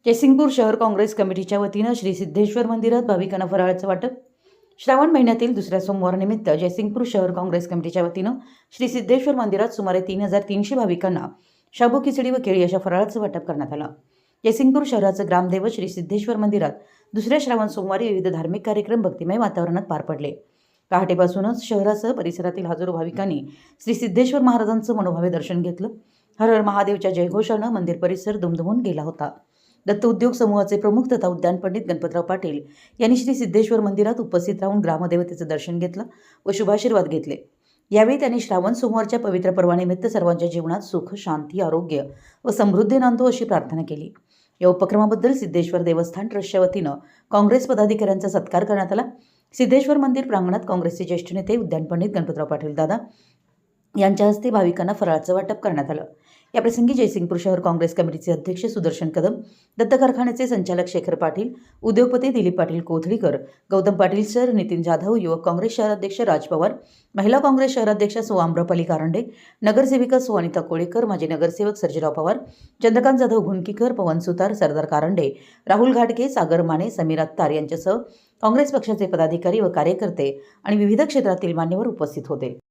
जयसिंगपूर शहर काँग्रेस कमिटीच्या वतीनं श्री सिद्धेश्वर मंदिरात भाविकांना फराळाचं वाटप। श्रावण महिन्यातील दुसऱ्या सोमवारनिमित्त जयसिंगपूर शहर काँग्रेस कमिटीच्या वतीनं श्री सिद्धेश्वर मंदिरात सुमारे 3300 भाविकांना शाबू खिचडी व केळी अशा फराळाचं वाटप करण्यात आलं। जयसिंगपूर शहराचं ग्रामदैवत श्री सिद्धेश्वर मंदिरात दुसऱ्या श्रावण सोमवारी विविध धार्मिक कार्यक्रम भक्तिमय वातावरणात पार पडले। पहाटेपासूनच शहरासह परिसरातील हजारो भाविकांनी श्री सिद्धेश्वर महाराजांचं मनोभावे दर्शन घेतलं। हर हर महादेवच्या जयघोषानं मंदिर परिसर दुमदुमून गेला होता। दत्त उद्योग समूहाचे प्रमुख तथा उद्यान पंडित गणपतराव पाटील यांनी श्री सिद्धेश्वर मंदिरात उपस्थित राहून ग्रामदेवतेचं दर्शन घेतलं व शुभाशीर्वाद घेतले। यावेळी त्यांनी श्रावण सोमवारच्या पवित्र पर्वानिमित्त सर्वांच्या जीवनात सुख, शांती, आरोग्य व समृद्धी नांदो अशी प्रार्थना केली। या उपक्रमाबद्दल सिद्धेश्वर देवस्थान ट्रस्टच्या वतीनं काँग्रेस पदाधिकाऱ्यांचा सत्कार करण्यात आला। सिद्धेश्वर मंदिर प्रांगणात काँग्रेसचे ज्येष्ठ नेते उद्यान पंडित गणपतराव पाटील दादा यांच्या हस्ते भाविकांना फराळाचं वाटप करण्यात आलं। या प्रसंगी जयसिंगपूर शहर काँग्रेस कमिटीचे अध्यक्ष सुदर्शन कदम, दत्त कारखान्याचे संचालक शेखर पाटील, उद्योगपती दिलीप पाटील कोथळीकर, गौतम पाटील सर, नितीन जाधव, युवक काँग्रेस शहराध्यक्ष राज पवार, महिला काँग्रेस शहराध्यक्ष सौ आम्रपाली कारंडे, नगरसेविका सौ अनिता कोळेकर, माजी नगरसेवक सर्जेराव पवार, चंद्रकांत जाधव घुनकीकर, पवन सुतार, सरदार कारंडे, राहुल घाटगे, सागर माने, समीर अत्तार यांच्यासह काँग्रेस पक्षाचे पदाधिकारी व कार्यकर्ते आणि विविध क्षेत्रातील मान्यवर उपस्थित होते।